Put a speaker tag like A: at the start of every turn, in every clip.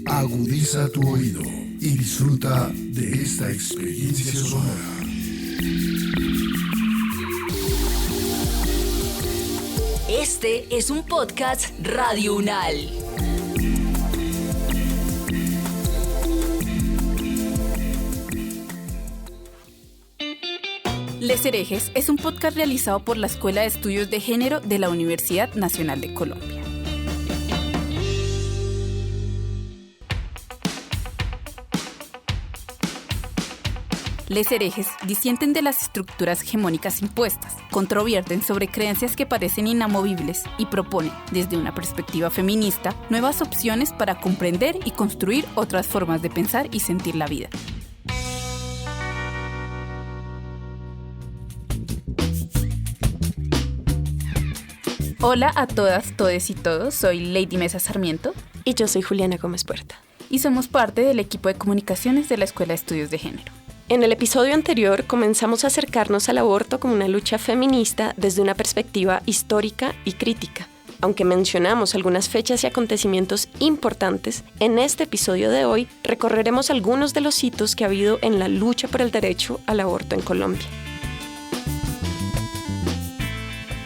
A: Agudiza tu oído y disfruta de esta experiencia sonora.
B: Este es un podcast Radio Unal.
C: Les Herejes es un podcast realizado por la Escuela de Estudios de Género de la Universidad Nacional de Colombia. Les Herejes disienten de las estructuras hegemónicas impuestas, controvierten sobre creencias que parecen inamovibles y proponen, desde una perspectiva feminista, nuevas opciones para comprender y construir otras formas de pensar y sentir la vida. Hola a todas, todes y todos, soy Lady Mesa Sarmiento.
D: Y yo soy Juliana Gómez Puerta.
C: Y somos parte del equipo de comunicaciones de la Escuela de Estudios de Género.
D: En el episodio anterior comenzamos a acercarnos al aborto como una lucha feminista desde una perspectiva histórica y crítica. Aunque mencionamos algunas fechas y acontecimientos importantes, en este episodio de hoy recorreremos algunos de los hitos que ha habido en la lucha por el derecho al aborto en Colombia.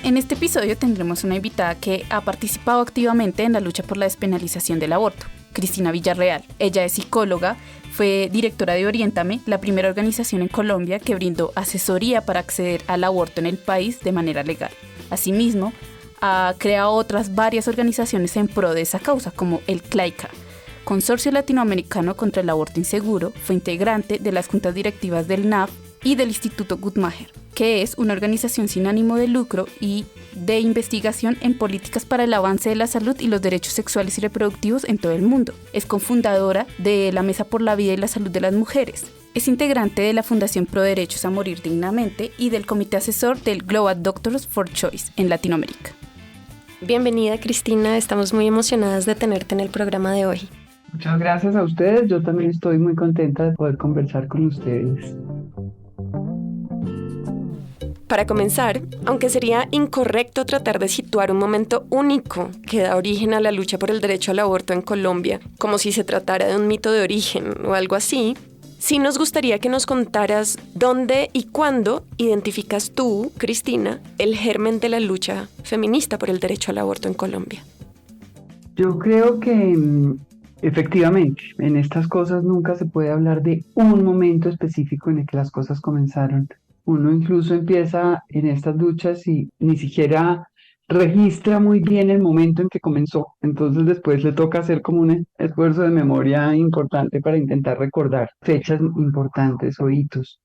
C: En este episodio tendremos una invitada que ha participado activamente en la lucha por la despenalización del aborto, Cristina Villarreal. Ella es psicóloga, fue directora de Oriéntame, la primera organización en Colombia que brindó asesoría para acceder al aborto en el país de manera legal. Asimismo, ha creado otras varias organizaciones en pro de esa causa, como el CLAICA, Consorcio Latinoamericano contra el Aborto Inseguro. Fue integrante de las juntas directivas del NAF y del Instituto Guttmacher, que es una organización sin ánimo de lucro y de investigación en políticas para el avance de la salud y los derechos sexuales y reproductivos en todo el mundo. Es cofundadora de la Mesa por la Vida y la Salud de las Mujeres. Es integrante de la Fundación Pro Derechos a Morir Dignamente y del comité asesor del Global Doctors for Choice en Latinoamérica.
D: Bienvenida, Cristina, estamos muy emocionadas de tenerte en el programa de hoy.
E: Muchas gracias a ustedes, yo también estoy muy contenta de poder conversar con ustedes.
D: Para comenzar, aunque sería incorrecto tratar de situar un momento único que da origen a la lucha por el derecho al aborto en Colombia, como si se tratara de un mito de origen o algo así, sí nos gustaría que nos contaras dónde y cuándo identificas tú, Cristina, el germen de la lucha feminista por el derecho al aborto en Colombia.
E: Yo creo que efectivamente, en estas cosas nunca se puede hablar de un momento específico en el que las cosas comenzaron. Uno incluso empieza en estas luchas y ni siquiera registra muy bien el momento en que comenzó. Entonces después le toca hacer como un esfuerzo de memoria importante para intentar recordar fechas importantes o hitos.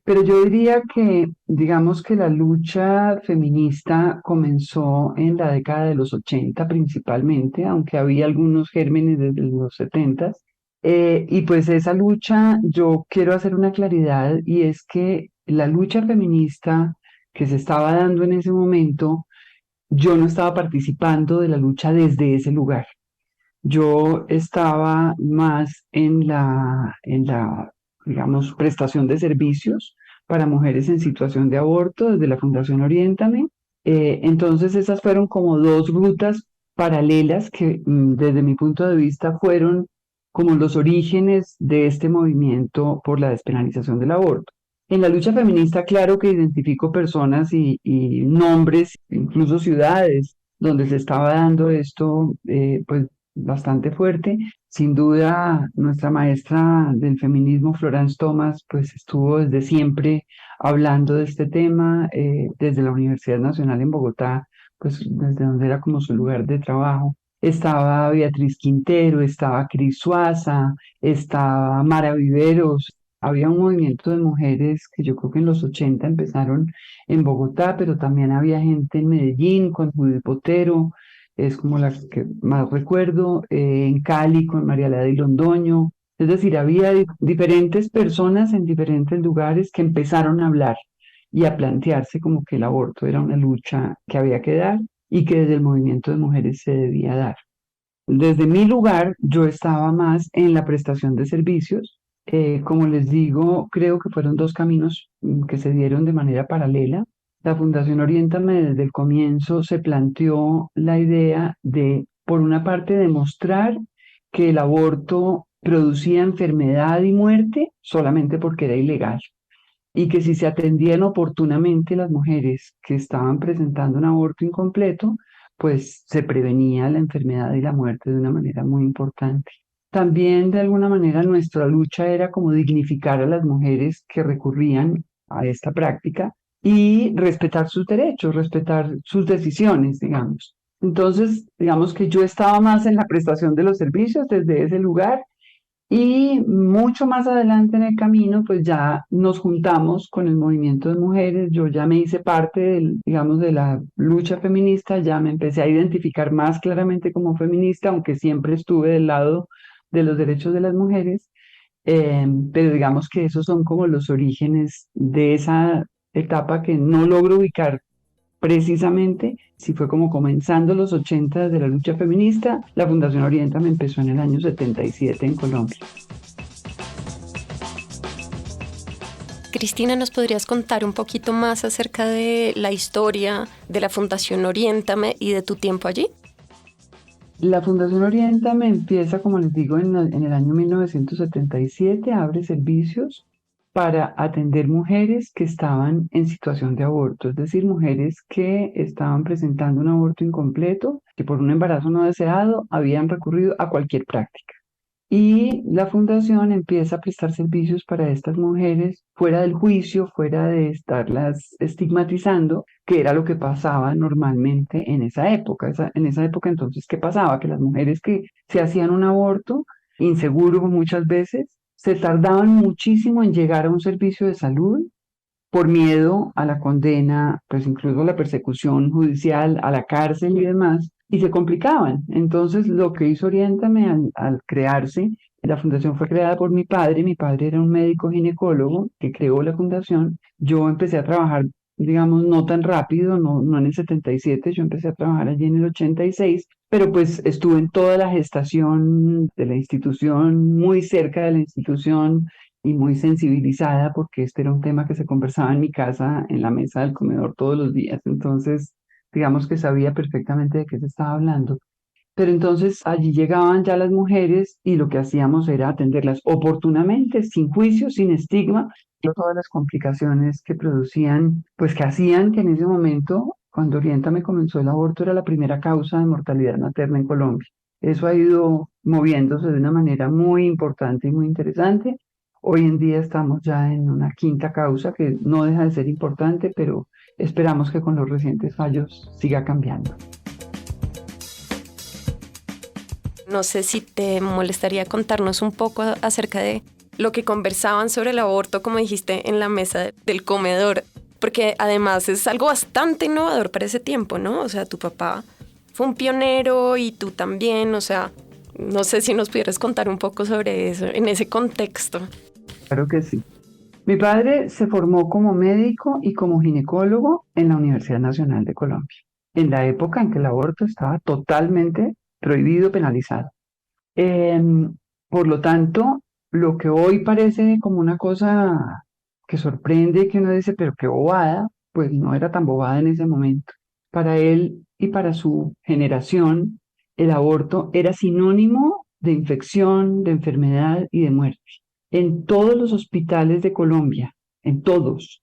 E: Pero yo diría que, digamos que la lucha feminista comenzó en la década de los 80 principalmente, aunque había algunos gérmenes desde los 70. Y pues esa lucha, yo quiero hacer una claridad, y es que la lucha feminista que se estaba dando en ese momento, yo no estaba participando de la lucha desde ese lugar. Yo estaba más en la, digamos, prestación de servicios para mujeres en situación de aborto desde la Fundación Oriéntame. Entonces esas fueron como dos rutas paralelas que desde mi punto de vista fueron como los orígenes de este movimiento por la despenalización del aborto. En la lucha feminista, claro que identifico personas y nombres, incluso ciudades, donde se estaba dando esto, pues bastante fuerte. Sin duda, nuestra maestra del feminismo, Florence Thomas, pues estuvo desde siempre hablando de este tema, desde la Universidad Nacional en Bogotá, pues desde donde era como su lugar de trabajo. Estaba Beatriz Quintero, estaba Cris Suaza, estaba Mara Viveros. Había un movimiento de mujeres que yo creo que en los 80 empezaron en Bogotá, pero también había gente en Medellín con Judith Botero, es como la que más recuerdo, en Cali con María Lady Londoño. Es decir, había diferentes personas en diferentes lugares que empezaron a hablar y a plantearse como que el aborto era una lucha que había que dar y que desde el movimiento de mujeres se debía dar. Desde mi lugar, yo estaba más en la prestación de servicios. Como les digo, creo que fueron dos caminos que se dieron de manera paralela. la Fundación Oriéntame desde el comienzo se planteó la idea de, por una parte, demostrar que el aborto producía enfermedad y muerte solamente porque era ilegal y que si se atendían oportunamente las mujeres que estaban presentando un aborto incompleto, pues se prevenía la enfermedad y la muerte de una manera muy importante. También de alguna manera nuestra lucha era como dignificar a las mujeres que recurrían a esta práctica y respetar sus derechos, respetar sus decisiones, digamos. Entonces, digamos que yo estaba más en la prestación de los servicios desde ese lugar y mucho más adelante en el camino, pues ya nos juntamos con el movimiento de mujeres, yo ya me hice parte del, digamos, de la lucha feminista, ya me empecé a identificar más claramente como feminista, aunque siempre estuve del lado de los derechos de las mujeres, pero digamos que esos son como los orígenes de esa etapa que no logro ubicar precisamente, si fue como comenzando los 80 de la lucha feminista. La Fundación Oriéntame empezó en el año 77 en Colombia.
D: Cristina, ¿nos podrías contar un poquito más acerca de la historia de la Fundación Oriéntame y de tu tiempo allí?
E: La Fundación Oriéntame empieza, como les digo, en el año 1977, abre servicios para atender mujeres que estaban en situación de aborto, es decir, mujeres que estaban presentando un aborto incompleto, que por un embarazo no deseado habían recurrido a cualquier práctica. Y la fundación empieza a prestar servicios para estas mujeres fuera del juicio, fuera de estarlas estigmatizando, que era lo que pasaba normalmente en esa época. En esa época entonces, ¿qué pasaba? Que las mujeres que se hacían un aborto, inseguro muchas veces, se tardaban muchísimo en llegar a un servicio de salud por miedo a la condena, pues incluso a la persecución judicial, a la cárcel y demás, y se complicaban. Entonces, lo que hizo Oriéntame al crearse, la fundación fue creada por mi padre era un médico ginecólogo que creó la fundación. Yo empecé a trabajar, digamos, no tan rápido, no en el 77, yo empecé a trabajar allí en el 86, pero pues estuve en toda la gestación de la institución, muy cerca de la institución y muy sensibilizada porque este era un tema que se conversaba en mi casa, en la mesa del comedor todos los días. Entonces, digamos que sabía perfectamente de qué se estaba hablando. Pero entonces allí llegaban ya las mujeres y lo que hacíamos era atenderlas oportunamente, sin juicio, sin estigma, y todas las complicaciones que producían, pues que hacían que en ese momento, cuando Oriéntame comenzó el aborto, era la primera causa de mortalidad materna en Colombia. Eso ha ido moviéndose de una manera muy importante y muy interesante. Hoy en día estamos ya en una quinta causa que no deja de ser importante, pero esperamos que con los recientes fallos siga cambiando.
D: No sé si te molestaría contarnos un poco acerca de lo que conversaban sobre el aborto, como dijiste, en la mesa del comedor, porque además es algo bastante innovador para ese tiempo, ¿no? O sea, tu papá fue un pionero y tú también, o sea, no sé si nos pudieras contar un poco sobre eso, en ese contexto.
E: Claro que sí. Mi padre se formó como médico y como ginecólogo en la Universidad Nacional de Colombia, en la época en que el aborto estaba totalmente prohibido, penalizado. Por lo tanto, lo que hoy parece como una cosa que sorprende, que uno dice, pero qué bobada, pues no era tan bobada en ese momento. Para él y para su generación, el aborto era sinónimo de infección, de enfermedad y de muerte. En todos los hospitales de Colombia, en todos,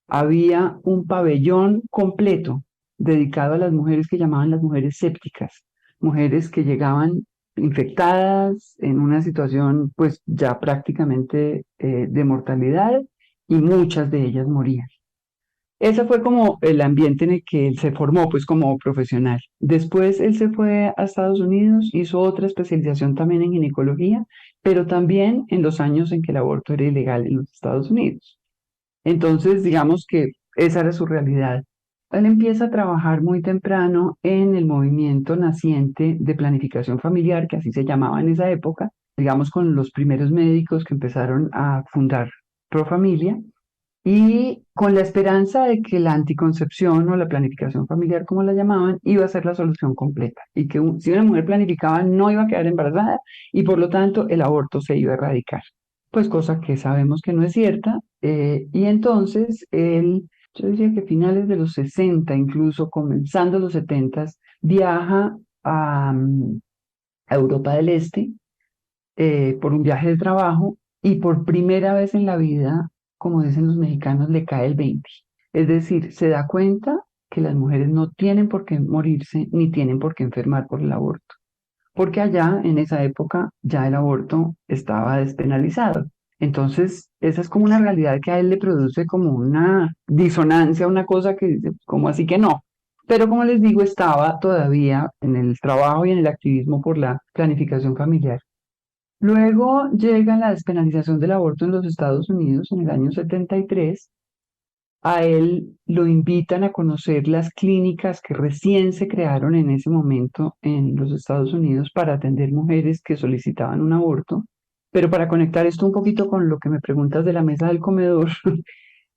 E: había un pabellón completo dedicado a las mujeres que llamaban las mujeres sépticas, mujeres que llegaban infectadas en una situación pues ya prácticamente de mortalidad y muchas de ellas morían. Ese fue como el ambiente en el que él se formó pues como profesional. Después él se fue a Estados Unidos, hizo otra especialización también en ginecología, pero también en los años en que el aborto era ilegal en los Estados Unidos. Entonces, digamos que esa era su realidad. Él empieza a trabajar muy temprano en el movimiento naciente de planificación familiar, que así se llamaba en esa época, digamos con los primeros médicos que empezaron a fundar Profamilia, y con la esperanza de que la anticoncepción o la planificación familiar, como la llamaban, iba a ser la solución completa, y que si una mujer planificaba no iba a quedar embarazada, y por lo tanto el aborto se iba a erradicar. Pues cosa que sabemos que no es cierta, y entonces él yo diría que finales de los 60, incluso comenzando los 70, viaja a Europa del Este por un viaje de trabajo y por primera vez en la vida, como dicen los mexicanos, le cae el 20. Es decir, se da cuenta que las mujeres no tienen por qué morirse ni tienen por qué enfermar por el aborto, porque allá en esa época ya el aborto estaba despenalizado. Entonces, esa es como una realidad que a él le produce como una disonancia, una cosa que dice, como así que no. Pero como les digo, estaba todavía en el trabajo y en el activismo por la planificación familiar. Luego llega la despenalización del aborto en los Estados Unidos en el año 73. A él lo invitan a conocer las clínicas que recién se crearon en ese momento en los Estados Unidos para atender mujeres que solicitaban un aborto. Pero para conectar esto un poquito con lo que me preguntas de la mesa del comedor,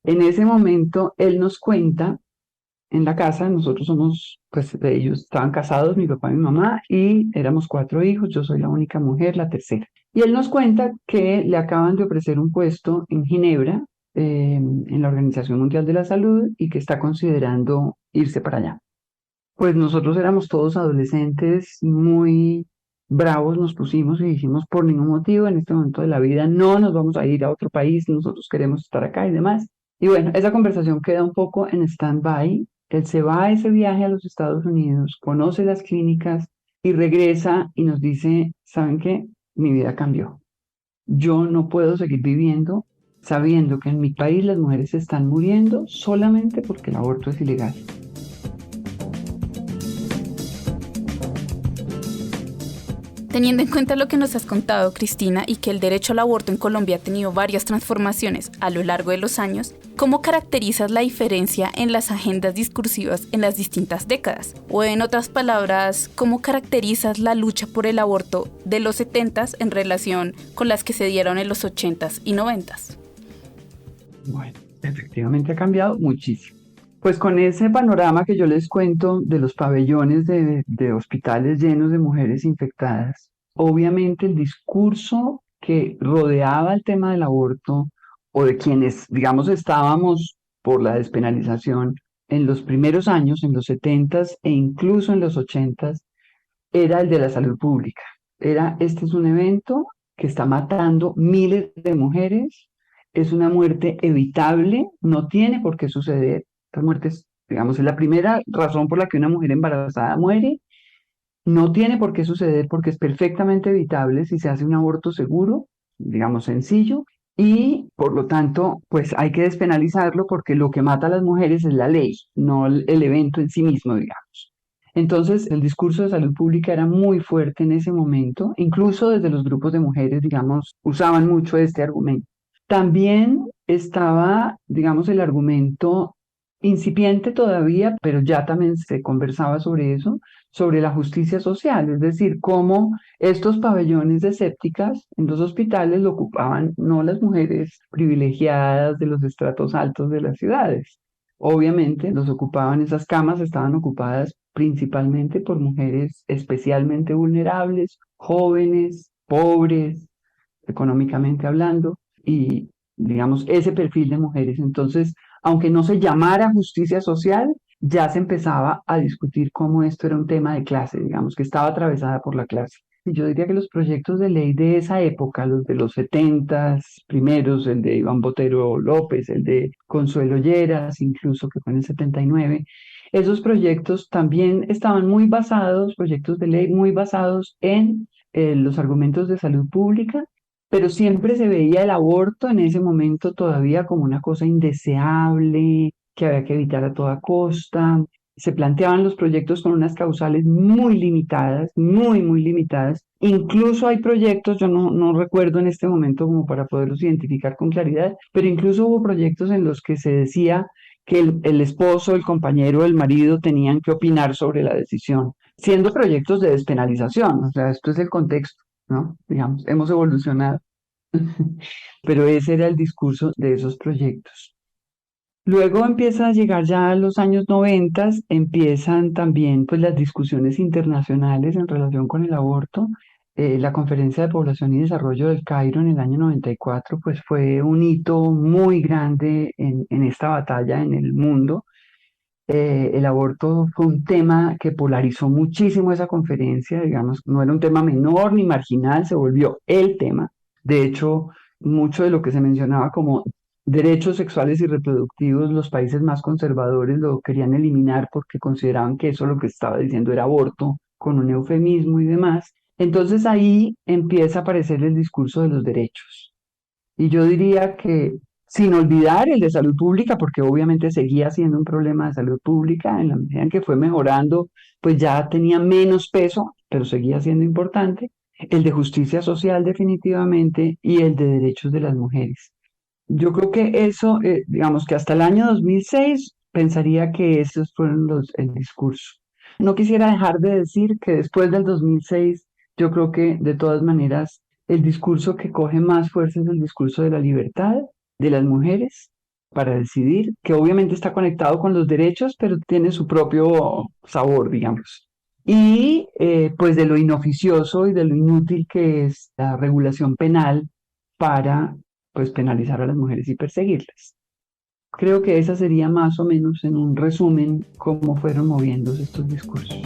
E: en ese momento él nos cuenta en la casa, nosotros somos, pues ellos estaban casados, mi papá y mi mamá, y éramos 4 hijos, yo soy la única mujer, la tercera. Y él nos cuenta que le acaban de ofrecer un puesto en Ginebra, en la Organización Mundial de la Salud, y que está considerando irse para allá. Pues nosotros éramos todos adolescentes muy bravos, nos pusimos y dijimos, por ningún motivo en este momento de la vida no nos vamos a ir a otro país, nosotros queremos estar acá y demás. Y bueno, esa conversación queda un poco en stand-by. Él se va a ese viaje a los Estados Unidos, conoce las clínicas y regresa y nos dice, ¿saben qué? Mi vida cambió. Yo no puedo seguir viviendo sabiendo que en mi país las mujeres se están muriendo solamente porque el aborto es ilegal.
C: Teniendo en cuenta lo que nos has contado, Cristina, y que el derecho al aborto en Colombia ha tenido varias transformaciones a lo largo de los años, ¿cómo caracterizas la diferencia en las agendas discursivas en las distintas décadas? O en otras palabras, ¿cómo caracterizas la lucha por el aborto de los 70s en relación con las que se dieron en los 80s y 90s?
E: Bueno, efectivamente ha cambiado muchísimo. Pues con ese panorama que yo les cuento de los pabellones de hospitales llenos de mujeres infectadas, obviamente el discurso que rodeaba el tema del aborto o de quienes, digamos, estábamos por la despenalización en los primeros años, en los 70s e incluso en los 80s, era el de la salud pública. Este es un evento que está matando miles de mujeres, es una muerte evitable, no tiene por qué suceder. Esta muerte es, digamos, es la primera razón por la que una mujer embarazada muere. No tiene por qué suceder porque es perfectamente evitable si se hace un aborto seguro, digamos, sencillo, y por lo tanto, pues hay que despenalizarlo porque lo que mata a las mujeres es la ley, no el evento en sí mismo, digamos. Entonces, el discurso de salud pública era muy fuerte en ese momento, incluso desde los grupos de mujeres, digamos, usaban mucho este argumento. También estaba, digamos, el argumento incipiente todavía, pero ya también se conversaba sobre eso, sobre la justicia social, es decir, cómo estos pabellones de sépticas en los hospitales lo ocupaban no las mujeres privilegiadas de los estratos altos de las ciudades. Obviamente, los ocupaban, esas camas estaban ocupadas principalmente por mujeres especialmente vulnerables, jóvenes, pobres, económicamente hablando, y digamos, ese perfil de mujeres. Entonces, aunque no se llamara justicia social, ya se empezaba a discutir cómo esto era un tema de clase, digamos, que estaba atravesada por la clase. Y yo diría que los proyectos de ley de esa época, los de los 70 primeros, el de Iván Botero López, el de Consuelo Lleras, incluso que fue en el 79, esos proyectos también estaban muy basados, proyectos de ley muy basados en los argumentos de salud pública, pero siempre se veía el aborto en ese momento todavía como una cosa indeseable, que había que evitar a toda costa. Se planteaban los proyectos con unas causales muy limitadas, muy, muy limitadas. Incluso hay proyectos, yo no recuerdo en este momento como para poderlos identificar con claridad, pero incluso hubo proyectos en los que se decía que el esposo, el compañero, el marido tenían que opinar sobre la decisión, siendo proyectos de despenalización. O sea, esto es el contexto, ¿no? Digamos, hemos evolucionado. Pero ese era el discurso de esos proyectos. Luego empieza a llegar ya a los años 90, empiezan también pues las discusiones internacionales en relación con el aborto. la Conferencia de Población y Desarrollo del Cairo en el año 94, pues fue un hito muy grande en esta batalla en el mundo. El aborto fue un tema que polarizó muchísimo esa conferencia, digamos, no era un tema menor ni marginal, se volvió el tema. De hecho, mucho de lo que se mencionaba como derechos sexuales y reproductivos, los países más conservadores lo querían eliminar porque consideraban que eso lo que estaba diciendo era aborto, con un eufemismo y demás. Entonces ahí empieza a aparecer el discurso de los derechos. Y yo diría que sin olvidar el de salud pública, porque obviamente seguía siendo un problema de salud pública, en la medida en que fue mejorando, pues ya tenía menos peso, pero seguía siendo importante, el de justicia social definitivamente y el de derechos de las mujeres. Yo creo que eso, digamos que hasta el año 2006 pensaría que esos fueron el discurso. No quisiera dejar de decir que después del 2006, yo creo que de todas maneras el discurso que coge más fuerza es el discurso de la libertad de las mujeres para decidir, que obviamente está conectado con los derechos, pero tiene su propio sabor, digamos. Y pues de lo inoficioso y de lo inútil que es la regulación penal para pues penalizar a las mujeres y perseguirlas. Creo que esa sería más o menos en un resumen cómo fueron moviéndose estos discursos.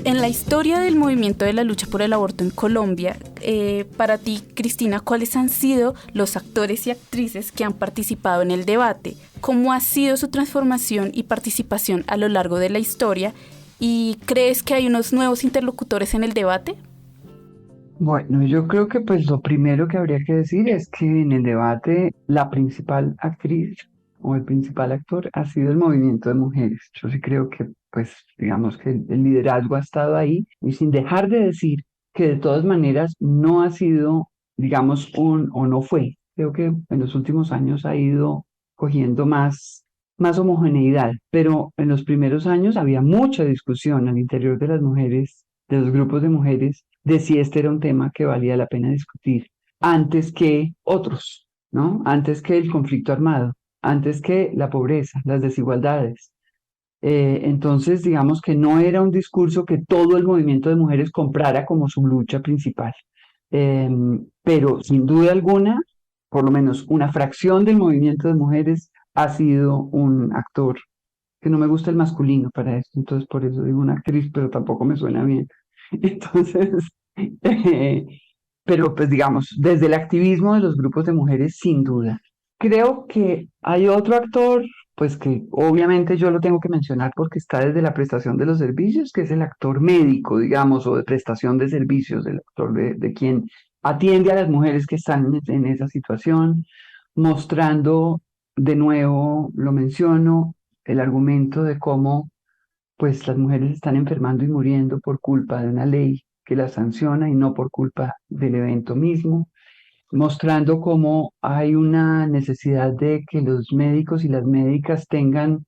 C: En la historia del movimiento de la lucha por el aborto en Colombia, para ti, Cristina, ¿cuáles han sido los actores y actrices que han participado en el debate? ¿Cómo ha sido su transformación y participación a lo largo de la historia? ¿Y crees que hay unos nuevos interlocutores en el debate?
E: Bueno, yo creo que pues lo primero que habría que decir es que en el debate la principal actriz o el principal actor ha sido el movimiento de mujeres. Yo sí creo que pues digamos que el liderazgo ha estado ahí y sin dejar de decir que de todas maneras no ha sido, digamos, o no fue. Creo que en los últimos años ha ido cogiendo más homogeneidad, pero en los primeros años había mucha discusión al interior de las mujeres, de los grupos de mujeres, de si este era un tema que valía la pena discutir antes que otros, ¿no? Antes que el conflicto armado, antes que la pobreza, las desigualdades. Entonces, digamos que no era un discurso que todo el movimiento de mujeres comprara como su lucha principal. Pero sin duda alguna, por lo menos una fracción del movimiento de mujeres ha sido un actor, que no me gusta el masculino para esto, entonces por eso digo una actriz, pero tampoco me suena bien. Entonces, eh, pero pues digamos, desde el activismo de los grupos de mujeres, sin duda. Creo que hay otro actor, pues que obviamente yo lo tengo que mencionar porque está desde la prestación de los servicios, que es el actor médico, digamos, o de prestación de servicios, el actor de quien atiende a las mujeres que están en esa situación, mostrando de nuevo, lo menciono, el argumento de cómo pues las mujeres están enfermando y muriendo por culpa de una ley que las sanciona y no por culpa del evento mismo, mostrando cómo hay una necesidad de que los médicos y las médicas tengan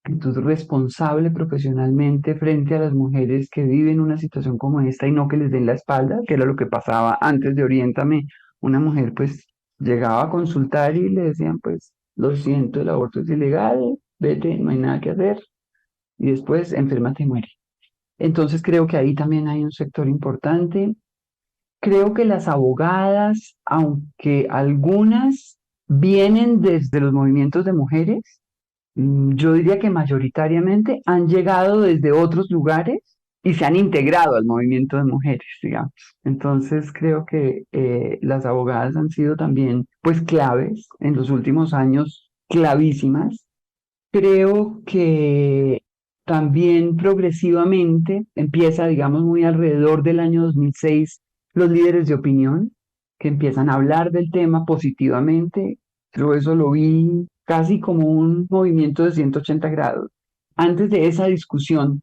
E: actitud responsable profesionalmente frente a las mujeres que viven una situación como esta y no que les den la espalda, que era lo que pasaba antes de Oriéntame. Una mujer pues llegaba a consultar y le decían pues lo siento, el aborto es ilegal, vete, no hay nada que hacer y después enfermate y muere. Entonces creo que ahí también hay un sector importante. Creo que las abogadas, aunque algunas vienen desde los movimientos de mujeres, yo diría que mayoritariamente han llegado desde otros lugares y se han integrado al movimiento de mujeres, digamos. Entonces creo que las abogadas han sido también pues claves en los últimos años, clavísimas. Creo que también progresivamente empieza, digamos, muy alrededor del año 2006, los líderes de opinión que empiezan a hablar del tema positivamente. Yo eso lo vi casi como un movimiento de 180 grados. Antes de esa discusión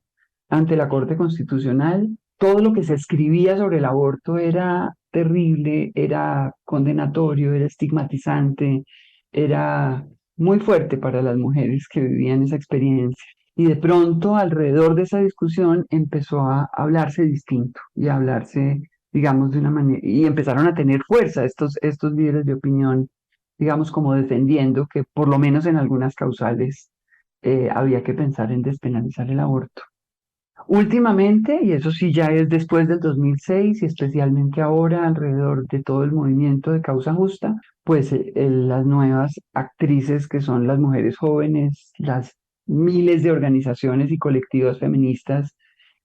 E: ante la Corte Constitucional, todo lo que se escribía sobre el aborto era terrible, era condenatorio, era estigmatizante, era muy fuerte para las mujeres que vivían esa experiencia. Y de pronto, alrededor de esa discusión, empezó a hablarse distinto y a hablarse, digamos, de una manera, y empezaron a tener fuerza estos líderes de opinión, digamos, como defendiendo que por lo menos en algunas causales había que pensar en despenalizar el aborto. Últimamente, y eso sí ya es después del 2006 y especialmente ahora alrededor de todo el movimiento de causa justa, pues las nuevas actrices que son las mujeres jóvenes, las miles de organizaciones y colectivos feministas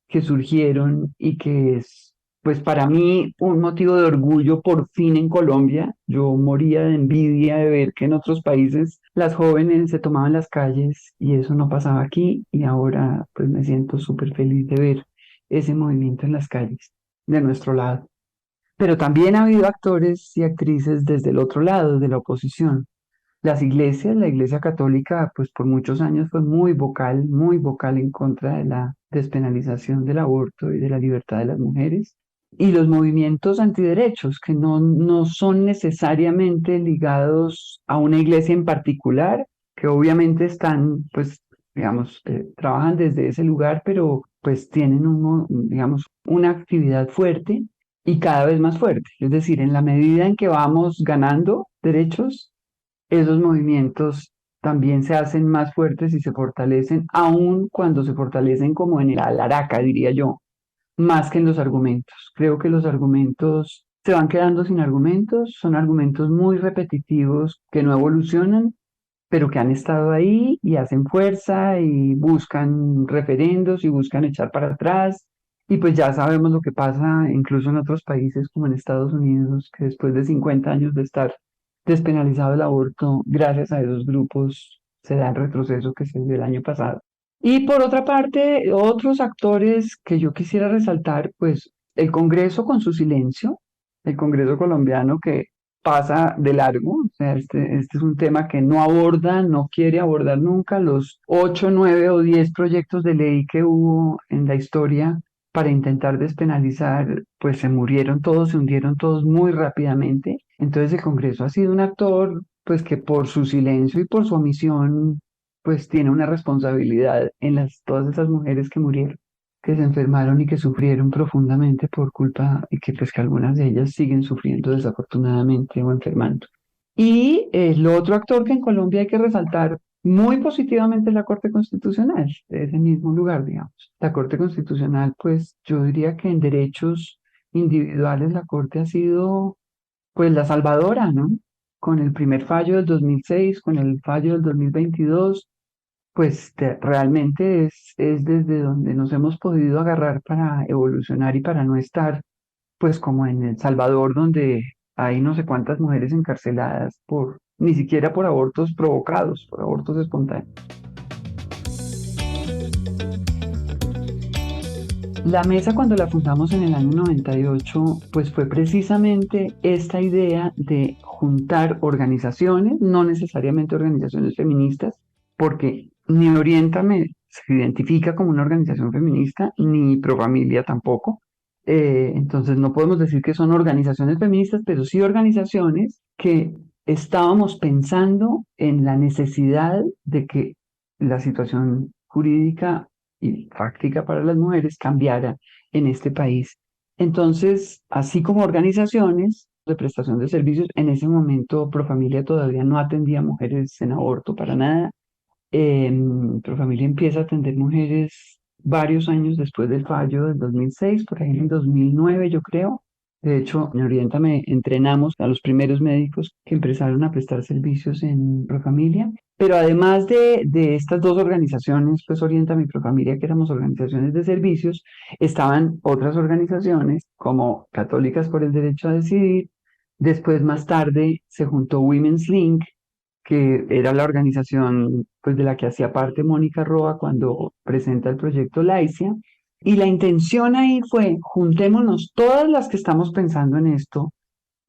E: que surgieron y que es, pues para mí, un motivo de orgullo por fin en Colombia. Yo moría de envidia de ver que en otros países las jóvenes se tomaban las calles y eso no pasaba aquí y ahora pues me siento súper feliz de ver ese movimiento en las calles de nuestro lado. Pero también ha habido actores y actrices desde el otro lado, de la oposición. Las iglesias, la Iglesia Católica, pues por muchos años fue muy vocal en contra de la despenalización del aborto y de la libertad de las mujeres. Y los movimientos antiderechos, que no son necesariamente ligados a una iglesia en particular, que obviamente están, pues, digamos, trabajan desde ese lugar, pero pues tienen digamos, una actividad fuerte y cada vez más fuerte. Es decir, en la medida en que vamos ganando derechos, esos movimientos también se hacen más fuertes y se fortalecen, aun cuando se fortalecen como en el alaraca, diría yo, más que en los argumentos. Creo que los argumentos se van quedando sin argumentos, son argumentos muy repetitivos que no evolucionan, pero que han estado ahí y hacen fuerza y buscan referendos y buscan echar para atrás. Y pues ya sabemos lo que pasa incluso en otros países como en Estados Unidos, que después de 50 años de estar despenalizado el aborto, gracias a esos grupos se da el retroceso que se dio el año pasado. Y por otra parte, otros actores que yo quisiera resaltar, pues el Congreso con su silencio, el Congreso colombiano que pasa de largo, o sea, este es un tema que no aborda, no quiere abordar nunca los 8, 9 o 10 proyectos de ley que hubo en la historia para intentar despenalizar, pues se murieron todos, se hundieron todos muy rápidamente. Entonces el Congreso ha sido un actor, pues que por su silencio y por su omisión, pues tiene una responsabilidad en todas esas mujeres que murieron, que se enfermaron y que sufrieron profundamente por culpa, y que pues que algunas de ellas siguen sufriendo desafortunadamente o enfermando. Y el otro actor que en Colombia hay que resaltar muy positivamente es la Corte Constitucional, de ese mismo lugar, digamos. La Corte Constitucional, pues yo diría que en derechos individuales la Corte ha sido pues la salvadora, ¿no? Con el primer fallo del 2006, con el fallo del 2022, pues realmente es desde donde nos hemos podido agarrar para evolucionar y para no estar, pues como en El Salvador, donde hay no sé cuántas mujeres encarceladas ni siquiera por abortos provocados, por abortos espontáneos. La mesa cuando la fundamos en el año 98, pues fue precisamente esta idea de juntar organizaciones, no necesariamente organizaciones feministas, porque ni Oriéntame se identifica como una organización feminista, ni Profamilia tampoco. Entonces no podemos decir que son organizaciones feministas, pero sí organizaciones que estábamos pensando en la necesidad de que la situación jurídica y práctica para las mujeres cambiara en este país. Entonces, así como organizaciones de prestación de servicios, en ese momento Profamilia todavía no atendía a mujeres en aborto para nada. Profamilia empieza a atender mujeres varios años después del fallo del 2006, por ahí en el 2009 yo creo. De hecho, en Oriéntame entrenamos a los primeros médicos que empezaron a prestar servicios en Profamilia. Pero además de estas dos organizaciones, pues Oriéntame y Profamilia, que éramos organizaciones de servicios, estaban otras organizaciones como Católicas por el Derecho a Decidir. Después, más tarde, se juntó Women's Link, que era la organización pues, de la que hacía parte Mónica Roa cuando presenta el proyecto Laicia. Y la intención ahí fue, juntémonos todas las que estamos pensando en esto,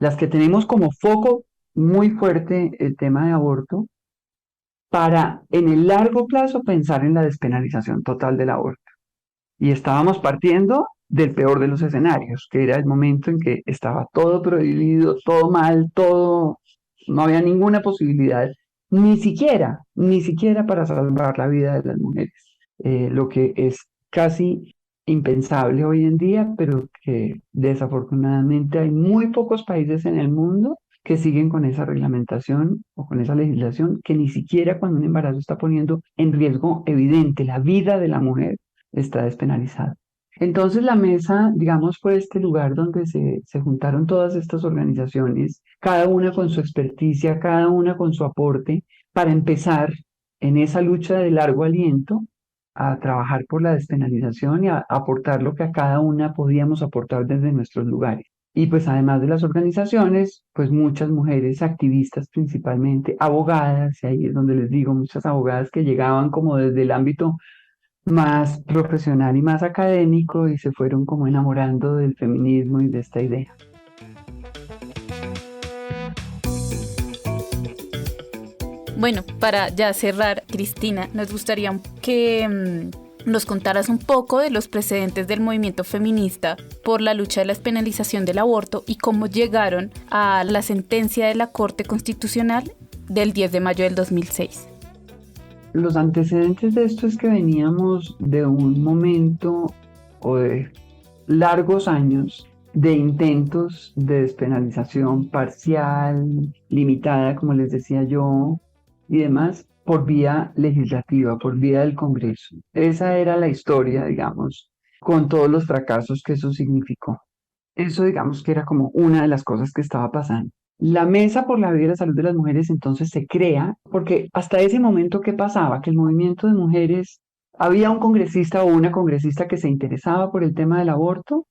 E: las que tenemos como foco muy fuerte el tema de aborto, para en el largo plazo pensar en la despenalización total del aborto. Y estábamos partiendo del peor de los escenarios, que era el momento en que estaba todo prohibido, todo mal, todo, no había ninguna posibilidad, ni siquiera para salvar la vida de las mujeres, lo que es casi impensable hoy en día, pero que desafortunadamente hay muy pocos países en el mundo que siguen con esa reglamentación o con esa legislación, que ni siquiera cuando un embarazo está poniendo en riesgo evidente la vida de la mujer, está despenalizado. Entonces la mesa, digamos, fue este lugar donde se juntaron todas estas organizaciones, cada una con su experticia, cada una con su aporte, para empezar en esa lucha de largo aliento a trabajar por la despenalización y a aportar lo que a cada una podíamos aportar desde nuestros lugares. Y pues además de las organizaciones, pues muchas mujeres activistas principalmente, abogadas, y ahí es donde les digo, muchas abogadas que llegaban como desde el ámbito más profesional y más académico y se fueron como enamorando del feminismo y de esta idea.
C: Bueno, para ya cerrar, Cristina, nos gustaría que nos contaras un poco de los precedentes del movimiento feminista por la lucha de la despenalización del aborto y cómo llegaron a la sentencia de la Corte Constitucional del 10 de mayo del 2006.
E: Los antecedentes de esto es que veníamos de un momento o de largos años de intentos de despenalización parcial, limitada, como les decía yo, y demás, por vía legislativa, por vía del Congreso. Esa era la historia, digamos, con todos los fracasos que eso significó. Eso, digamos, que era como una de las cosas que estaba pasando. La Mesa por la Vida y la Salud de las Mujeres entonces se crea, porque hasta ese momento, ¿qué pasaba? Que el movimiento de mujeres, había un congresista o una congresista que se interesaba por el tema del aborto,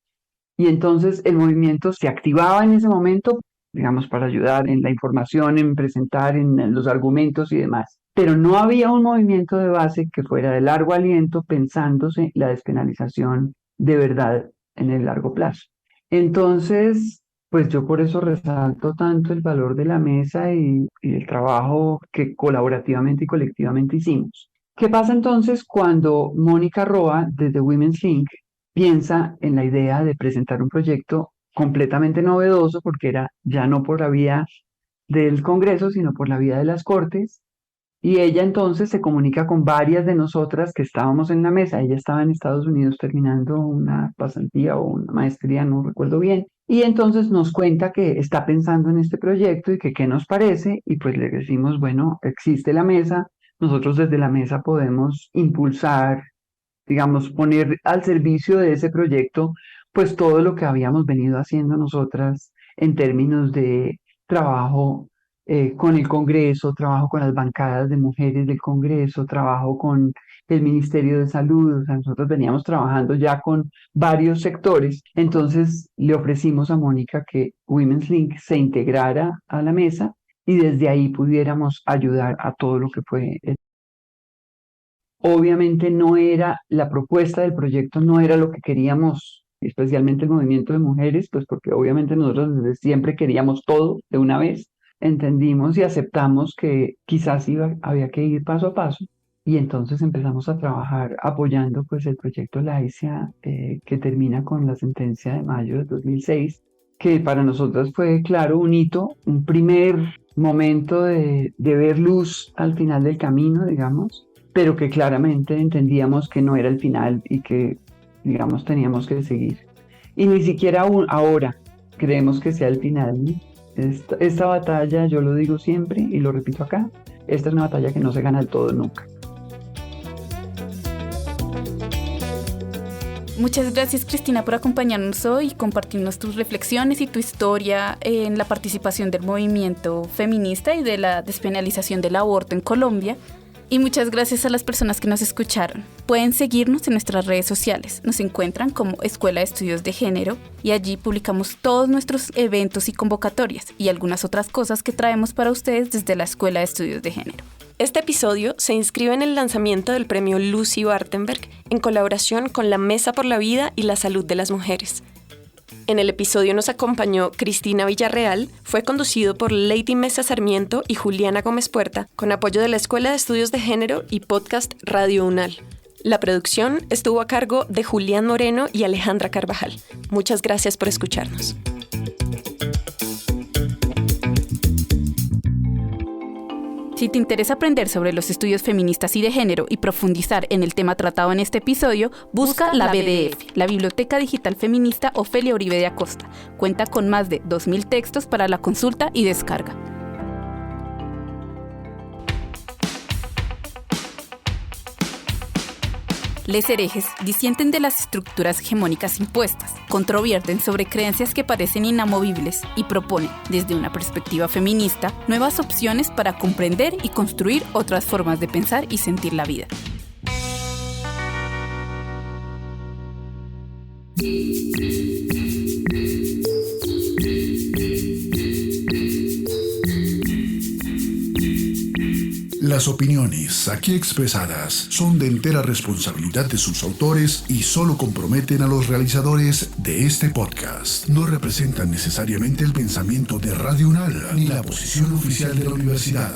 E: y entonces el movimiento se activaba en ese momento, digamos, para ayudar en la información, en presentar, en los argumentos y demás. Pero no había un movimiento de base que fuera de largo aliento pensándose la despenalización de verdad en el largo plazo. Entonces, pues yo por eso resalto tanto el valor de la mesa y el trabajo que colaborativamente y colectivamente hicimos. ¿Qué pasa entonces cuando Mónica Roa, desde Women's Link, piensa en la idea de presentar un proyecto completamente novedoso, porque era ya no por la vía del Congreso, sino por la vía de las Cortes? Y ella entonces se comunica con varias de nosotras que estábamos en la mesa. Ella estaba en Estados Unidos terminando una pasantía o una maestría, no recuerdo bien. Y entonces nos cuenta que está pensando en este proyecto y que qué nos parece. Y pues le decimos, bueno, existe la mesa. Nosotros desde la mesa podemos impulsar, digamos, poner al servicio de ese proyecto, pues todo lo que habíamos venido haciendo nosotras en términos de trabajo con el Congreso, trabajo con las bancadas de mujeres del Congreso, trabajo con el Ministerio de Salud. O sea, nosotros veníamos trabajando ya con varios sectores. Entonces le ofrecimos a Mónica que Women's Link se integrara a la mesa y desde ahí pudiéramos ayudar a todo lo que fue. Obviamente no era la propuesta del proyecto, no era lo que queríamos, especialmente el movimiento de mujeres, pues porque obviamente nosotros desde siempre queríamos todo de una vez. Entendimos y aceptamos que quizás había que ir paso a paso y entonces empezamos a trabajar apoyando pues el proyecto Laicia, que termina con la sentencia de mayo de 2006, que para nosotros fue, claro, un hito, un primer momento de ver luz al final del camino, digamos, pero que claramente entendíamos que no era el final y que, digamos, teníamos que seguir. Y ni siquiera ahora creemos que sea el final, ¿no? Esta batalla, yo lo digo siempre y lo repito acá, esta es una batalla que no se gana del todo nunca.
C: Muchas gracias, Cristina, por acompañarnos hoy y compartirnos tus reflexiones y tu historia en la participación del movimiento feminista y de la despenalización del aborto en Colombia. Y muchas gracias a las personas que nos escucharon. Pueden seguirnos en nuestras redes sociales. Nos encuentran como Escuela de Estudios de Género y allí publicamos todos nuestros eventos y convocatorias y algunas otras cosas que traemos para ustedes desde la Escuela de Estudios de Género.
D: Este episodio se inscribe en el lanzamiento del premio Lucy Bartenberg en colaboración con la Mesa por la Vida y la Salud de las Mujeres. En el episodio nos acompañó Cristina Villarreal, fue conducido por Lady Mesa Sarmiento y Juliana Gómez Puerta, con apoyo de la Escuela de Estudios de Género y Podcast Radio UNAL. La producción estuvo a cargo de Julián Moreno y Alejandra Carvajal. Muchas gracias por escucharnos.
C: Si te interesa aprender sobre los estudios feministas y de género y profundizar en el tema tratado en este episodio, busca la BDF, la Biblioteca Digital Feminista Ofelia Uribe de Acosta. Cuenta con más de 2.000 textos para la consulta y descarga. Les herejes disienten de las estructuras hegemónicas impuestas, controvierten sobre creencias que parecen inamovibles y proponen, desde una perspectiva feminista, nuevas opciones para comprender y construir otras formas de pensar y sentir la vida.
A: Las opiniones aquí expresadas son de entera responsabilidad de sus autores y solo comprometen a los realizadores de este podcast. No representan necesariamente el pensamiento de Radio UNAL ni la posición oficial de la universidad.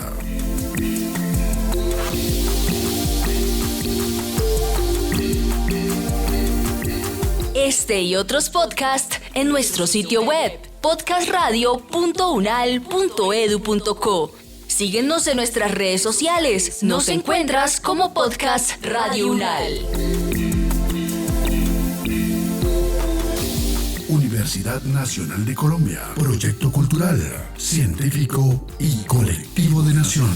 B: Este y otros podcasts en nuestro sitio web podcastradio.unal.edu.co. Síguenos en nuestras redes sociales. Nos encuentras como Podcast Radio UNAL.
A: Universidad Nacional de Colombia. Proyecto cultural, científico y colectivo de nación.